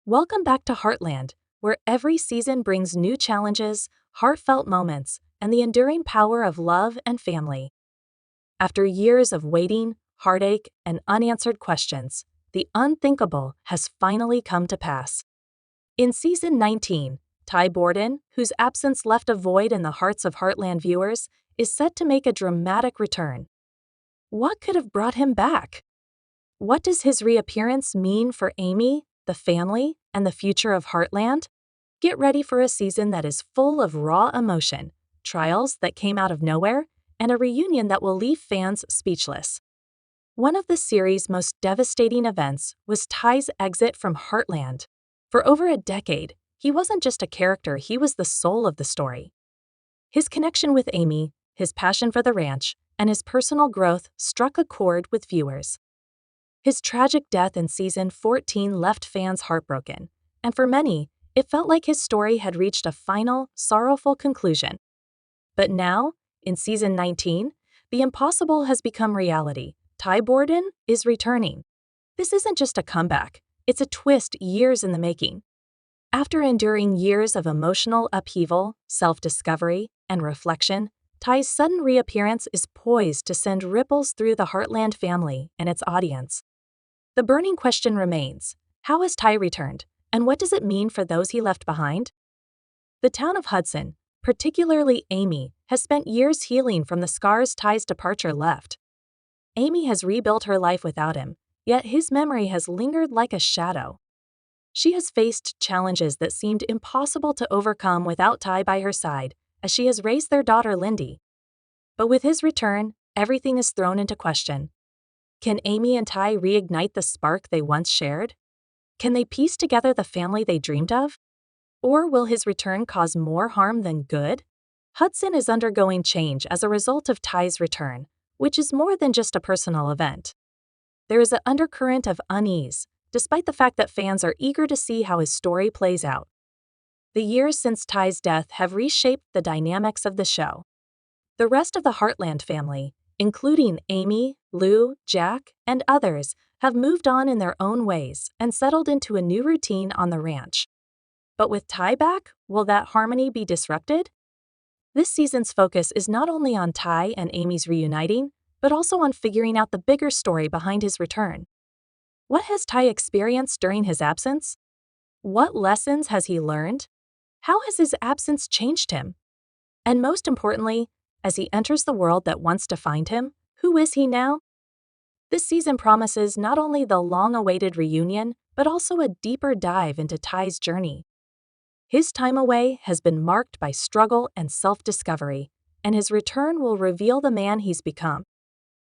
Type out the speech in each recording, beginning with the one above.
Welcome back to Heartland, where every season brings new challenges, heartfelt moments, and the enduring power of love and family. After years of waiting, heartache, and unanswered questions, the unthinkable has finally come to pass. In Season 19, Ty Borden, whose absence left a void in the hearts of Heartland viewers, is set to make a dramatic return. What could have brought him back? What does his reappearance mean for Amy, the family, and the future of Heartland? Get ready for a season that is full of raw emotion, trials that came out of nowhere, and a reunion that will leave fans speechless. One of the series' most devastating events was Ty's exit from Heartland. For over a decade, he wasn't just a character, he was the soul of the story. His connection with Amy, his passion for the ranch, and his personal growth struck a chord with viewers. His tragic death in Season 14 left fans heartbroken, and for many, it felt like his story had reached a final, sorrowful conclusion. But now, in Season 19, the impossible has become reality. Ty Borden is returning. This isn't just a comeback, it's a twist years in the making. After enduring years of emotional upheaval, self-discovery, and reflection, Ty's sudden reappearance is poised to send ripples through the Heartland family and its audience. The burning question remains, how has Ty returned, and what does it mean for those he left behind? The town of Hudson, particularly Amy, has spent years healing from the scars Ty's departure left. Amy has rebuilt her life without him, yet his memory has lingered like a shadow. She has faced challenges that seemed impossible to overcome without Ty by her side, as she has raised their daughter Lindy. But with his return, everything is thrown into question. Can Amy and Ty reignite the spark they once shared? Can they piece together the family they dreamed of? Or will his return cause more harm than good? Hudson is undergoing change as a result of Ty's return, which is more than just a personal event. There is an undercurrent of unease, despite the fact that fans are eager to see how his story plays out. The years since Ty's death have reshaped the dynamics of the show. The rest of the Heartland family, including Amy, Lou, Jack, and others, have moved on in their own ways and settled into a new routine on the ranch. But with Ty back, will that harmony be disrupted? This season's focus is not only on Ty and Amy's reuniting, but also on figuring out the bigger story behind his return. What has Ty experienced during his absence? What lessons has he learned? How has his absence changed him? And most importantly, as he enters the world that once defined him, who is he now? This season promises not only the long-awaited reunion, but also a deeper dive into Ty's journey. His time away has been marked by struggle and self-discovery, and his return will reveal the man he's become.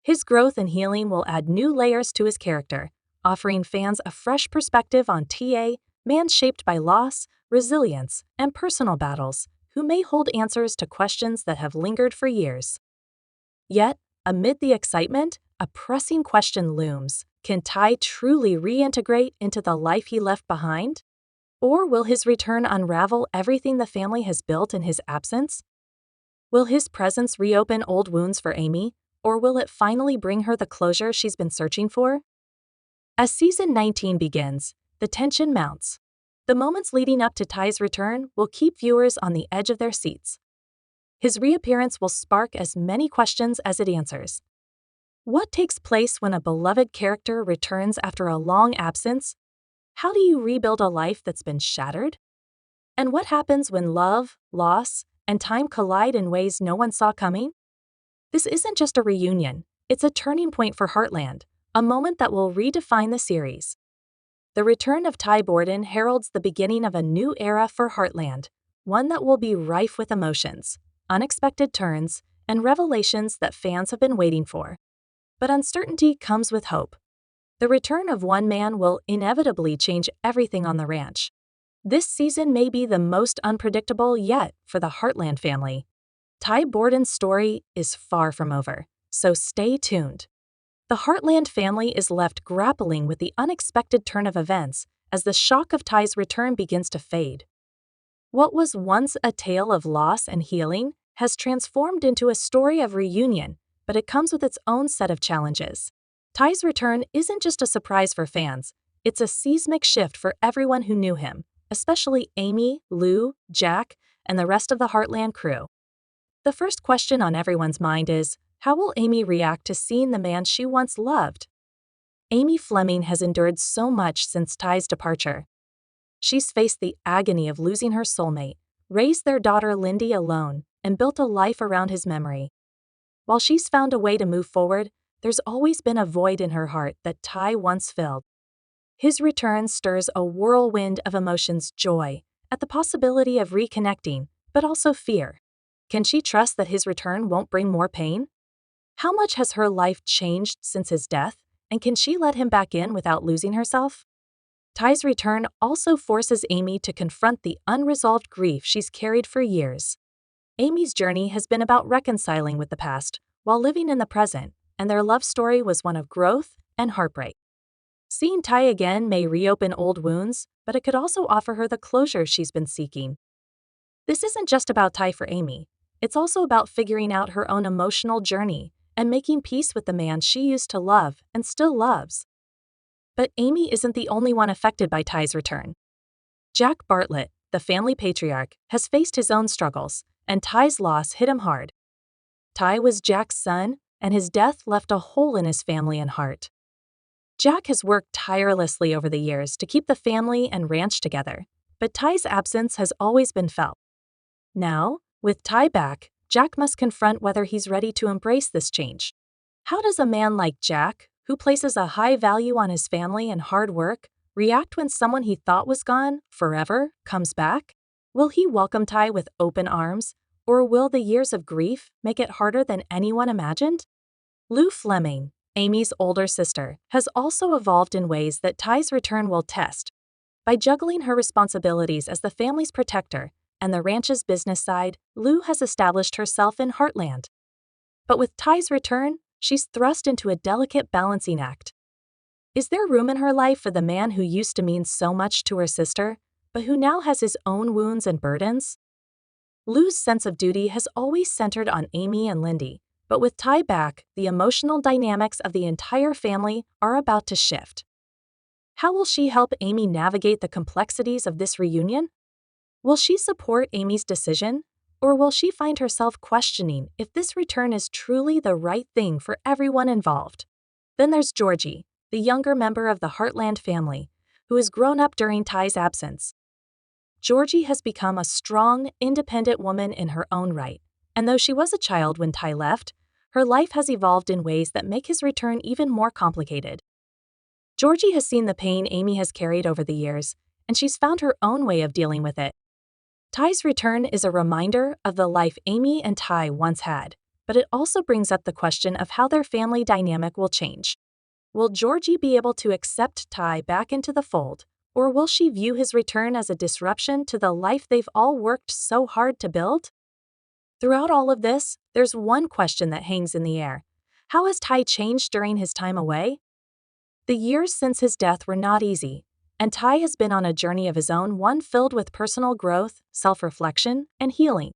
His growth and healing will add new layers to his character, offering fans a fresh perspective on TA, man shaped by loss, resilience, and personal battles, who may hold answers to questions that have lingered for years. Yet, amid the excitement, a pressing question looms. Can Ty truly reintegrate into the life he left behind? Or will his return unravel everything the family has built in his absence? Will his presence reopen old wounds for Amy, or will it finally bring her the closure she's been searching for? As Season 19 begins, the tension mounts. The moments leading up to Ty's return will keep viewers on the edge of their seats. His reappearance will spark as many questions as it answers. What takes place when a beloved character returns after a long absence? How do you rebuild a life that's been shattered? And what happens when love, loss, and time collide in ways no one saw coming? This isn't just a reunion, it's a turning point for Heartland, a moment that will redefine the series. The return of Ty Borden heralds the beginning of a new era for Heartland, one that will be rife with emotions, unexpected turns, and revelations that fans have been waiting for. But uncertainty comes with hope. The return of one man will inevitably change everything on the ranch. This season may be the most unpredictable yet for the Heartland family. Ty Borden's story is far from over, so stay tuned. The Heartland family is left grappling with the unexpected turn of events as the shock of Ty's return begins to fade. What was once a tale of loss and healing has transformed into a story of reunion, but it comes with its own set of challenges. Ty's return isn't just a surprise for fans, It's a seismic shift for everyone who knew him, especially Amy, Lou, Jack, and the rest of the Heartland crew. The first question on everyone's mind is, how will Amy react to seeing the man she once loved? Amy Fleming has endured so much since Ty's departure. She's faced the agony of losing her soulmate, raised their daughter Lindy alone, and built a life around his memory. While she's found a way to move forward, there's always been a void in her heart that Ty once filled. His return stirs a whirlwind of emotions: joy at the possibility of reconnecting, but also fear. Can she trust that his return won't bring more pain? How much has her life changed since his death, and can she let him back in without losing herself? Ty's return also forces Amy to confront the unresolved grief she's carried for years. Amy's journey has been about reconciling with the past while living in the present, and their love story was one of growth and heartbreak. Seeing Ty again may reopen old wounds, but it could also offer her the closure she's been seeking. This isn't just about Ty for Amy. It's also about figuring out her own emotional journey and making peace with the man she used to love and still loves. But Amy isn't the only one affected by Ty's return. Jack Bartlett, the family patriarch, has faced his own struggles, and Ty's loss hit him hard. Ty was Jack's son, and his death left a hole in his family and heart. Jack has worked tirelessly over the years to keep the family and ranch together, but Ty's absence has always been felt. Now, with Ty back, Jack must confront whether he's ready to embrace this change. How does a man like Jack, who places a high value on his family and hard work, react when someone he thought was gone forever comes back? Will he welcome Ty with open arms, or will the years of grief make it harder than anyone imagined? Lou Fleming, Amy's older sister, has also evolved in ways that Ty's return will test. By juggling her responsibilities as the family's protector and the ranch's business side, Lou has established herself in Heartland. But with Ty's return, she's thrust into a delicate balancing act. Is there room in her life for the man who used to mean so much to her sister, but who now has his own wounds and burdens? Lou's sense of duty has always centered on Amy and Lindy, but with Ty back, the emotional dynamics of the entire family are about to shift. How will she help Amy navigate the complexities of this reunion? Will she support Amy's decision, or will she find herself questioning if this return is truly the right thing for everyone involved? Then there's Georgie, the younger member of the Heartland family, who has grown up during Ty's absence. Georgie has become a strong, independent woman in her own right, and though she was a child when Ty left, her life has evolved in ways that make his return even more complicated. Georgie has seen the pain Amy has carried over the years, and she's found her own way of dealing with it. Ty's return is a reminder of the life Amy and Ty once had, but it also brings up the question of how their family dynamic will change. Will Georgie be able to accept Ty back into the fold, or will she view his return as a disruption to the life they've all worked so hard to build? Throughout all of this, there's one question that hangs in the air. How has Ty changed during his time away? The years since his death were not easy, and Ty has been on a journey of his own, one filled with personal growth, self-reflection, and healing.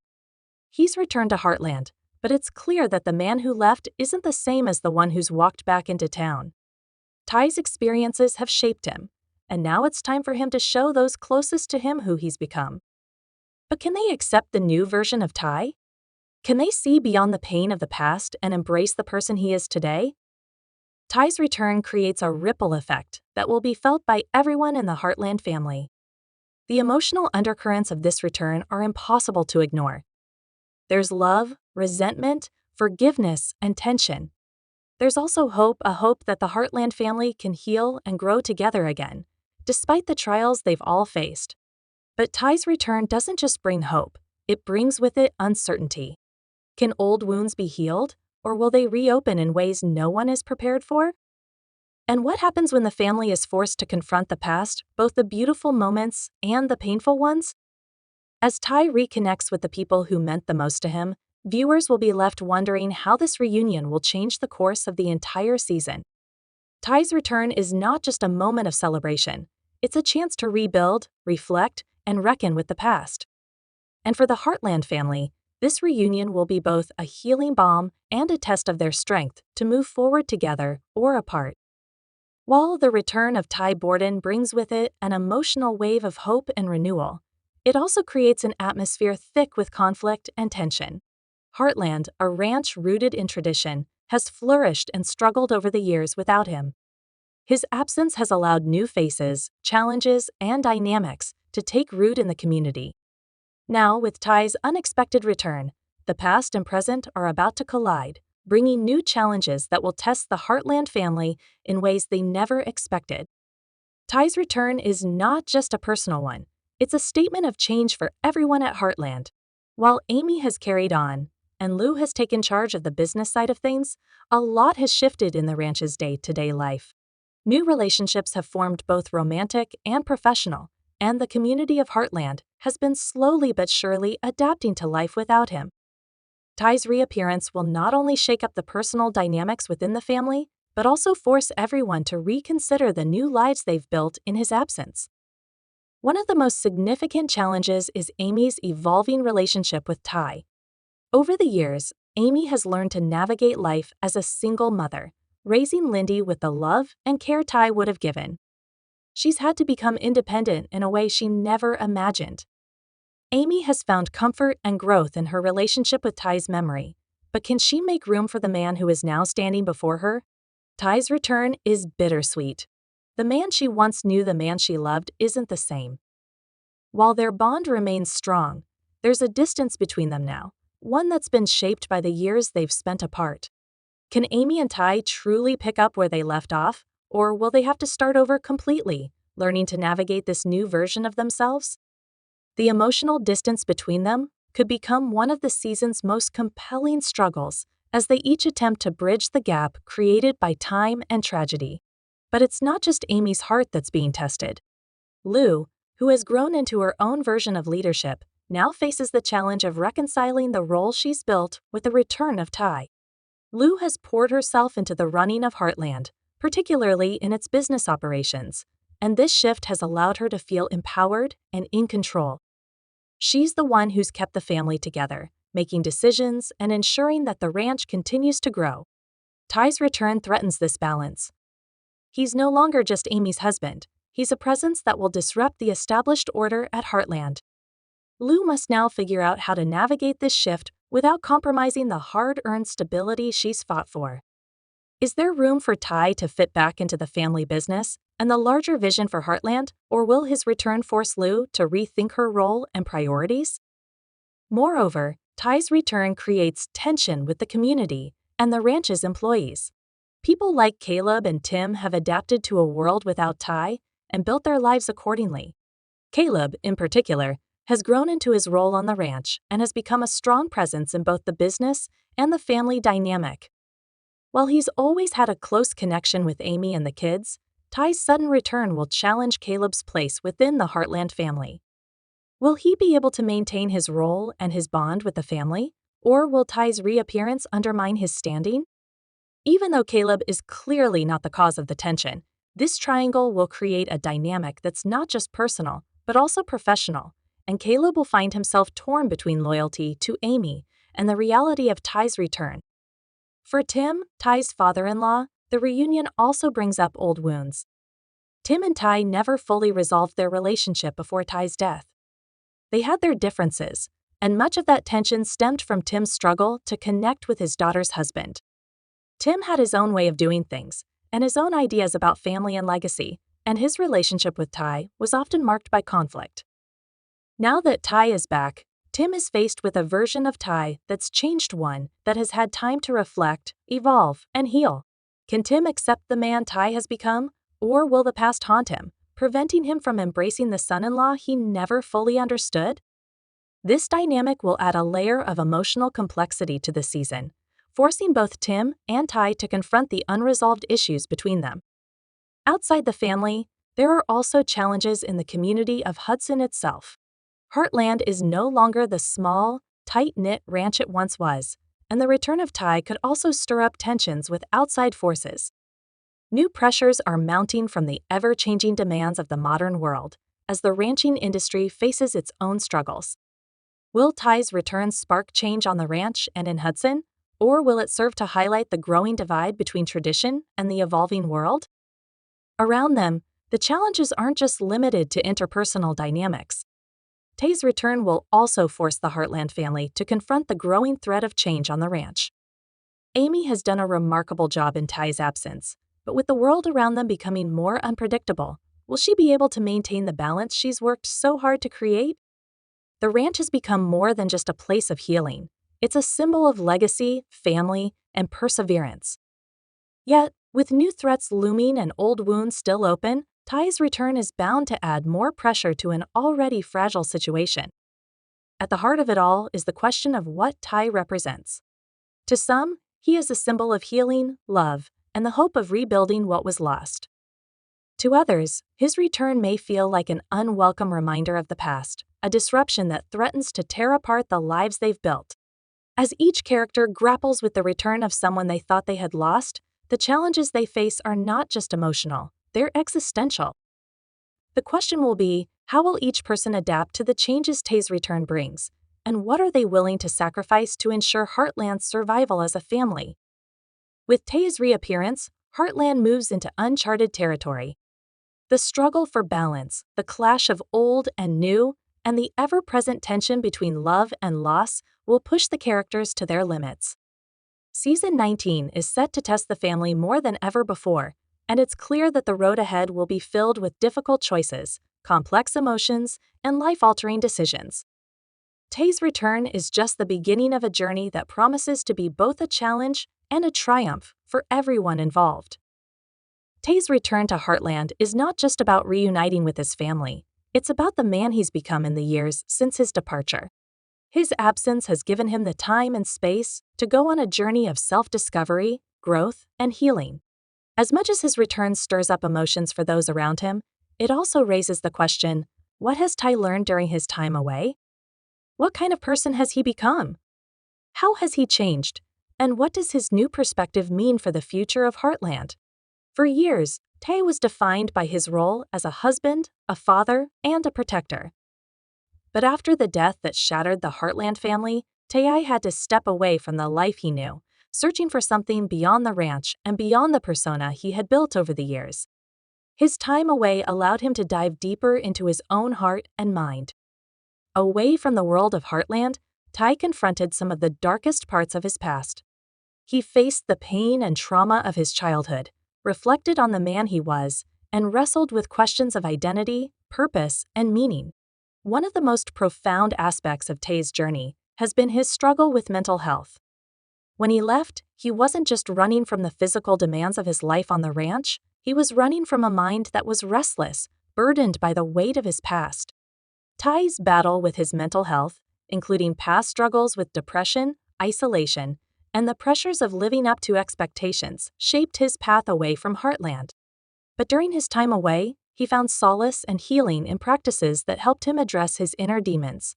He's returned to Heartland, but it's clear that the man who left isn't the same as the one who's walked back into town. Ty's experiences have shaped him, and now it's time for him to show those closest to him who he's become. But can they accept the new version of Ty? Can they see beyond the pain of the past and embrace the person he is today? Ty's return creates a ripple effect that will be felt by everyone in the Heartland family. The emotional undercurrents of this return are impossible to ignore. There's love, resentment, forgiveness, and tension. There's also hope, a hope that the Heartland family can heal and grow together again, despite the trials they've all faced. But Ty's return doesn't just bring hope, it brings with it uncertainty. Can old wounds be healed, or will they reopen in ways no one is prepared for? And what happens when the family is forced to confront the past, both the beautiful moments and the painful ones? As Ty reconnects with the people who meant the most to him, viewers will be left wondering how this reunion will change the course of the entire season. Ty's return is not just a moment of celebration, it's a chance to rebuild, reflect, and reckon with the past. And for the Heartland family, this reunion will be both a healing balm and a test of their strength to move forward together or apart. While the return of Ty Borden brings with it an emotional wave of hope and renewal, it also creates an atmosphere thick with conflict and tension. Heartland, a ranch rooted in tradition, has flourished and struggled over the years without him. His absence has allowed new faces, challenges, and dynamics to take root in the community. Now, with Ty's unexpected return, the past and present are about to collide, bringing new challenges that will test the Heartland family in ways they never expected. Ty's return is not just a personal one, it's a statement of change for everyone at Heartland. While Amy has carried on, and Lou has taken charge of the business side of things, a lot has shifted in the ranch's day-to-day life. New relationships have formed both romantic and professional, and the community of Heartland has been slowly but surely adapting to life without him. Ty's reappearance will not only shake up the personal dynamics within the family, but also force everyone to reconsider the new lives they've built in his absence. One of the most significant challenges is Amy's evolving relationship with Ty. Over the years, Amy has learned to navigate life as a single mother, raising Lindy with the love and care Ty would have given. She's had to become independent in a way she never imagined. Amy has found comfort and growth in her relationship with Ty's memory, but can she make room for the man who is now standing before her? Ty's return is bittersweet. The man she once knew, the man she loved, isn't the same. While their bond remains strong, there's a distance between them now, one that's been shaped by the years they've spent apart. Can Amy and Ty truly pick up where they left off, or will they have to start over completely, learning to navigate this new version of themselves? The emotional distance between them could become one of the season's most compelling struggles as they each attempt to bridge the gap created by time and tragedy. But it's not just Amy's heart that's being tested. Lou, who has grown into her own version of leadership, now faces the challenge of reconciling the role she's built with the return of Ty. Lou has poured herself into the running of Heartland, particularly in its business operations, and this shift has allowed her to feel empowered and in control. She's the one who's kept the family together, making decisions and ensuring that the ranch continues to grow. Ty's return threatens this balance. He's no longer just Amy's husband, he's a presence that will disrupt the established order at Heartland. Lou must now figure out how to navigate this shift without compromising the hard-earned stability she's fought for. Is there room for Ty to fit back into the family business and the larger vision for Heartland, or will his return force Lou to rethink her role and priorities? Moreover, Ty's return creates tension with the community and the ranch's employees. People like Caleb and Tim have adapted to a world without Ty and built their lives accordingly. Caleb, in particular, has grown into his role on the ranch and has become a strong presence in both the business and the family dynamic. While he's always had a close connection with Amy and the kids, Ty's sudden return will challenge Caleb's place within the Heartland family. Will he be able to maintain his role and his bond with the family, or will Ty's reappearance undermine his standing? Even though Caleb is clearly not the cause of the tension, this triangle will create a dynamic that's not just personal, but also professional, and Caleb will find himself torn between loyalty to Amy and the reality of Ty's return. For Tim, Ty's father-in-law, the reunion also brings up old wounds. Tim and Ty never fully resolved their relationship before Ty's death. They had their differences, and much of that tension stemmed from Tim's struggle to connect with his daughter's husband. Tim had his own way of doing things, and his own ideas about family and legacy, and his relationship with Ty was often marked by conflict. Now that Ty is back, Tim is faced with a version of Ty that's changed, one that has had time to reflect, evolve, and heal. Can Tim accept the man Ty has become, or will the past haunt him, preventing him from embracing the son-in-law he never fully understood? This dynamic will add a layer of emotional complexity to the season, forcing both Tim and Ty to confront the unresolved issues between them. Outside the family, there are also challenges in the community of Hudson itself. Heartland is no longer the small, tight-knit ranch it once was, and the return of Ty could also stir up tensions with outside forces. New pressures are mounting from the ever-changing demands of the modern world, as the ranching industry faces its own struggles. Will Ty's return spark change on the ranch and in Hudson, or will it serve to highlight the growing divide between tradition and the evolving world? Around them, the challenges aren't just limited to interpersonal dynamics. Tay's return will also force the Heartland family to confront the growing threat of change on the ranch. Amy has done a remarkable job in Ty's absence, but with the world around them becoming more unpredictable, will she be able to maintain the balance she's worked so hard to create? The ranch has become more than just a place of healing. It's a symbol of legacy, family, and perseverance. Yet, with new threats looming and old wounds still open, Ty's return is bound to add more pressure to an already fragile situation. At the heart of it all is the question of what Ty represents. To some, he is a symbol of healing, love, and the hope of rebuilding what was lost. To others, his return may feel like an unwelcome reminder of the past, a disruption that threatens to tear apart the lives they've built. As each character grapples with the return of someone they thought they had lost, the challenges they face are not just emotional, they're existential. The question will be, how will each person adapt to the changes Tay's return brings, and what are they willing to sacrifice to ensure Heartland's survival as a family? With Tay's reappearance, Heartland moves into uncharted territory. The struggle for balance, the clash of old and new, and the ever-present tension between love and loss will push the characters to their limits. Season 19 is set to test the family more than ever before, and it's clear that the road ahead will be filled with difficult choices, complex emotions, and life-altering decisions. Tay's return is just the beginning of a journey that promises to be both a challenge and a triumph for everyone involved. Tay's return to Heartland is not just about reuniting with his family, it's about the man he's become in the years since his departure. His absence has given him the time and space to go on a journey of self-discovery, growth, and healing. As much as his return stirs up emotions for those around him, it also raises the question, what has Ty learned during his time away? What kind of person has he become? How has he changed? And what does his new perspective mean for the future of Heartland? For years, Tay was defined by his role as a husband, a father, and a protector. But after the death that shattered the Heartland family, Tay had to step away from the life he knew, searching for something beyond the ranch and beyond the persona he had built over the years. His time away allowed him to dive deeper into his own heart and mind. Away from the world of Heartland, Ty confronted some of the darkest parts of his past. He faced the pain and trauma of his childhood, reflected on the man he was, and wrestled with questions of identity, purpose, and meaning. One of the most profound aspects of Tay's journey has been his struggle with mental health. When he left, he wasn't just running from the physical demands of his life on the ranch, he was running from a mind that was restless, burdened by the weight of his past. Ty's battle with his mental health, including past struggles with depression, isolation, and the pressures of living up to expectations, shaped his path away from Heartland. But during his time away, he found solace and healing in practices that helped him address his inner demons.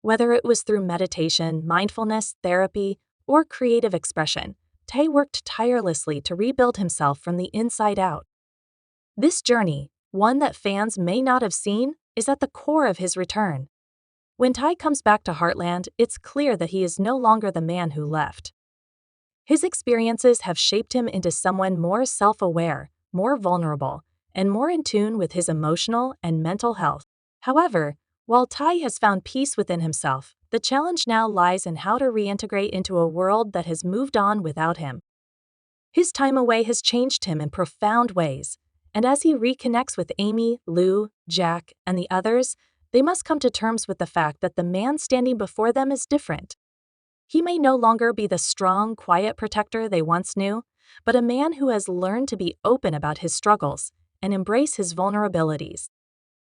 Whether it was through meditation, mindfulness, therapy, or creative expression, Tay worked tirelessly to rebuild himself from the inside out. This journey, one that fans may not have seen, is at the core of his return. When Ty comes back to Heartland, it's clear that he is no longer the man who left. His experiences have shaped him into someone more self-aware, more vulnerable, and more in tune with his emotional and mental health. However, while Ty has found peace within himself, the challenge now lies in how to reintegrate into a world that has moved on without him. His time away has changed him in profound ways, and as he reconnects with Amy, Lou, Jack, and the others, they must come to terms with the fact that the man standing before them is different. He may no longer be the strong, quiet protector they once knew, but a man who has learned to be open about his struggles and embrace his vulnerabilities.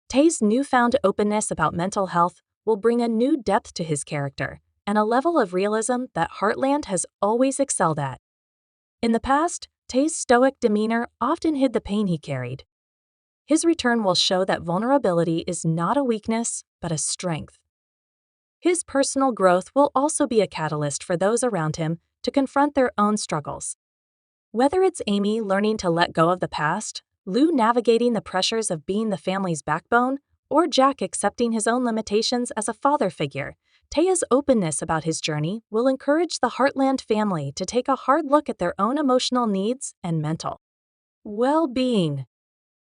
Tay's newfound openness about mental health will bring a new depth to his character and a level of realism that Heartland has always excelled at. In the past, Tay's stoic demeanor often hid the pain he carried. His return will show that vulnerability is not a weakness, but a strength. His personal growth will also be a catalyst for those around him to confront their own struggles. Whether it's Amy learning to let go of the past, Lou navigating the pressures of being the family's backbone, or Jack accepting his own limitations as a father figure, Tay's openness about his journey will encourage the Heartland family to take a hard look at their own emotional needs and mental well-being.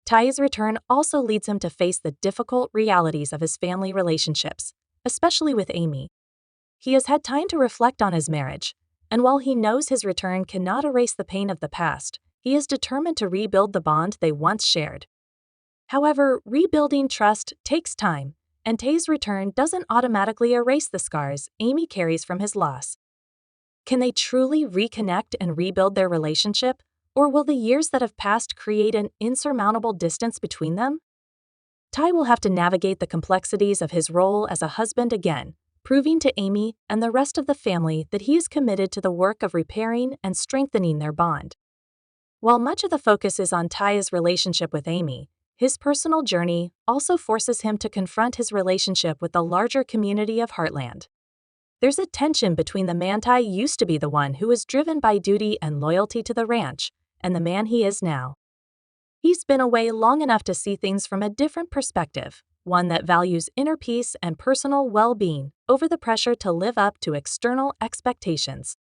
Ty's return also leads him to face the difficult realities of his family relationships, especially with Amy. He has had time to reflect on his marriage, and while he knows his return cannot erase the pain of the past, he is determined to rebuild the bond they once shared. However, rebuilding trust takes time, and Ty's return doesn't automatically erase the scars Amy carries from his loss. Can they truly reconnect and rebuild their relationship, or will the years that have passed create an insurmountable distance between them? Ty will have to navigate the complexities of his role as a husband again, proving to Amy and the rest of the family that he is committed to the work of repairing and strengthening their bond. While much of the focus is on Ty's relationship with Amy, his personal journey also forces him to confront his relationship with the larger community of Heartland. There's a tension between the man Ty used to be, the one who was driven by duty and loyalty to the ranch, and the man he is now. He's been away long enough to see things from a different perspective, one that values inner peace and personal well-being over the pressure to live up to external expectations.